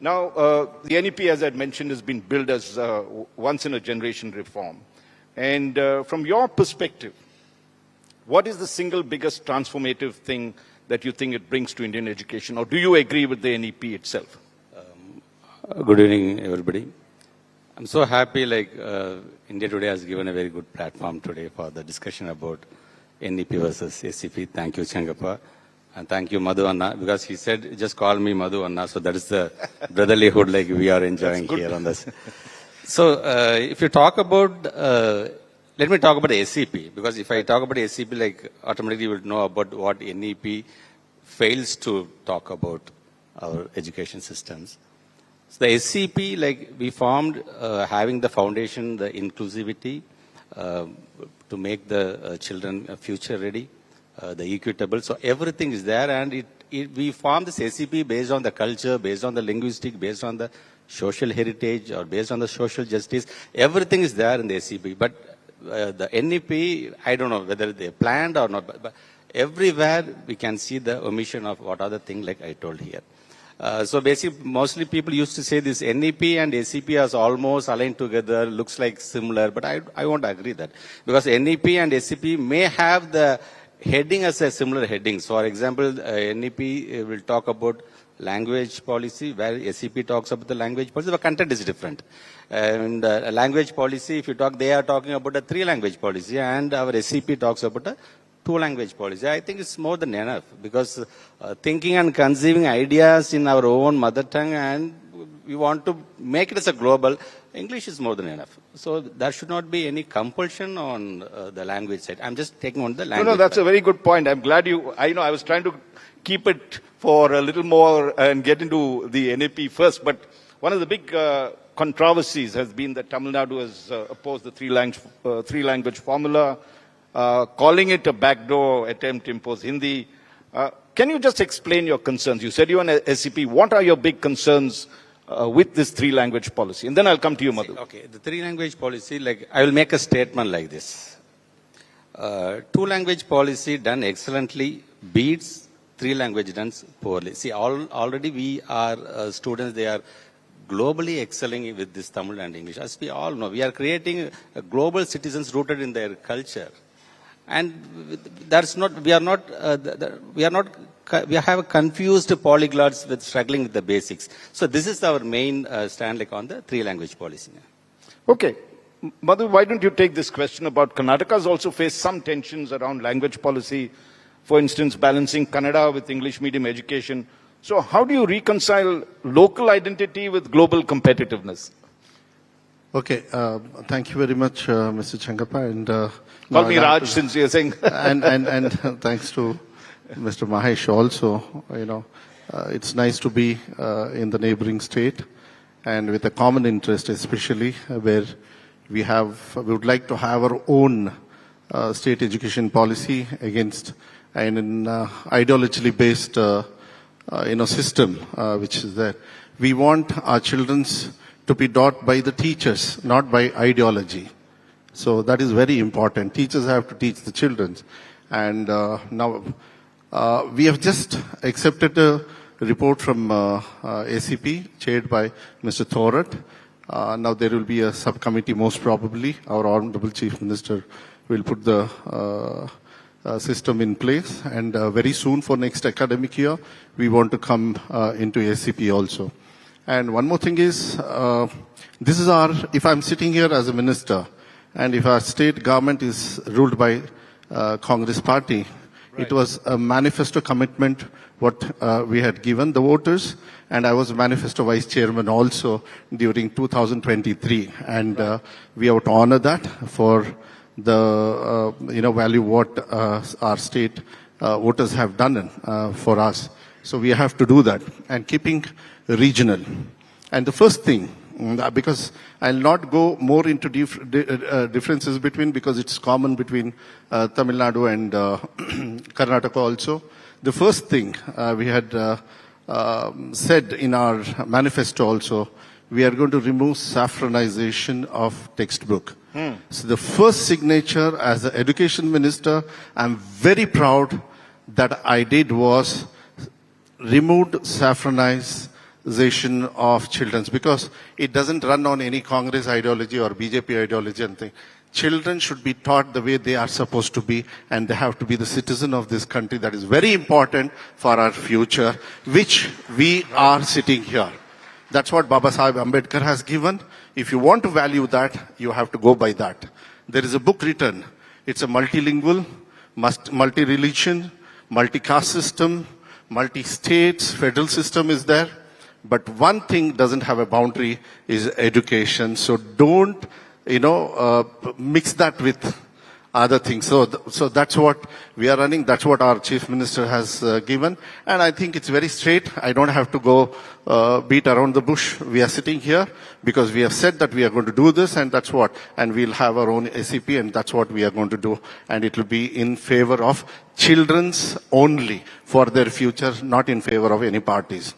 Now, the NEP, as I mentioned, has been billed as once-in-a-generation reform. And from your perspective, what is the single biggest transformative thing that you think it brings to Indian education? Or do you agree with the NEP itself? Good evening, everybody. I'm so happy India Today has given a very good platform today for the discussion about NEP versus SCP. Thank you, Changappa. And thank you, Madhu Anna, because he said, just call me Madhu Anna. So that is the brotherlyhood we are enjoying here on this. So if you talk about, let me talk about the SCP, because if I talk about SCP, automatically you will know about what NEP fails to talk about our education systems. So the SCP, we formed having the foundation, the inclusivity, to make the children future ready, the equitable. So everything is there, and we formed this SCP based on the culture, based on the linguistic, based on the social heritage, or based on the social justice. Everything is there in the SCP. But the NEP, I don't know whether they planned or not, but everywhere we can see the omission of what are the things like I told here. So basically, mostly people used to say this NEP and SCP are almost aligned together, looks like similar, but I won't agree that. Because NEP and SCP may have the heading as a similar headings. For example, NEP will talk about language policy, where SCP talks about the language policy, the content is different. And language policy, if you talk, they are talking about a 3-language policy, and our SCP talks about a 2-language policy. I think it's more than enough, because thinking and conceiving ideas in our own mother tongue, and we want to make it as a global, English is more than enough. So there should not be any compulsion on the language side. I'm just taking on the language. No, that's a very good point. I'm glad I was trying to keep it for a little more and get into the NEP first, but one of the big controversies has been that Tamil Nadu has opposed the three-language formula, calling it a backdoor attempt to impose Hindi. Can you just explain your concerns? You said you're on SCP. What are your big concerns with this 3-language policy? And then I'll come to you, Madhu. Okay, the 3-language policy, I will make a statement like this. 2-language policy done excellently beats 3-language done poorly. See, already we are students, they are globally excelling with this Tamil and English. As we all know, we are creating global citizens rooted in their culture. And we have confused polyglots with struggling with the basics. So this is our main stand on the 3-language policy. Okay. Madhu, why don't you take this question about Karnataka has also faced some tensions around language policy, for instance, balancing Kannada with English medium education. So how do you reconcile local identity with global competitiveness? Okay, thank you very much, Mr. Changappa. And call me Raj, since you're saying. and thanks to Mr. Mahesh also. It's nice to be in the neighboring state and with a common interest, especially where we would like to have our own state education policy against an ideologically based system which is there. We want our children to be taught by the teachers, not by ideology. So that is very important. Teachers have to teach the children. And now we have just accepted a report from ACP, chaired by Mr. Thorat. Now there will be a subcommittee, most probably. Our Honorable Chief Minister will put the system in place. And very soon for next academic year, we want to come into ACP also. And one more thing is, if I'm sitting here as a minister, and if our state government is ruled by Congress party, right. It was a manifesto commitment what we had given the voters, and I was a manifesto vice chairman also during 2023, and right. We have to honor that for the value what our state voters have done for us. So we have to do that, and keeping regional. And the first thing, because I'll not go more into differences between, because it's common between Tamil Nadu and Karnataka also. The first thing we had said in our manifesto also, we are going to remove saffronization of textbook. So the first signature as an education minister, I'm very proud that I did was removed saffronize federalization of children, because it doesn't run on any Congress ideology or BJP ideology and thing. Children should be taught the way they are supposed to be, and they have to be the citizen of this country. That is very important for our future, which we are sitting here. That's what Baba Sahib Ambedkar has given. If you want to value that, you have to go by that. There is a book written. It's a multilingual, multi-religion, multi-caste system, multi-states, federal system is there. But one thing doesn't have a boundary is education. So don't, mix that with other things. So that's what we are running. That's what our Chief Minister has given. And I think it's very straight. I don't have to go beat around the bush. We are sitting here because we have said that we are going to do this, and that's what. And we'll have our own SEP, and that's what we are going to do. And it will be in favor of children's only for their future, not in favor of any parties.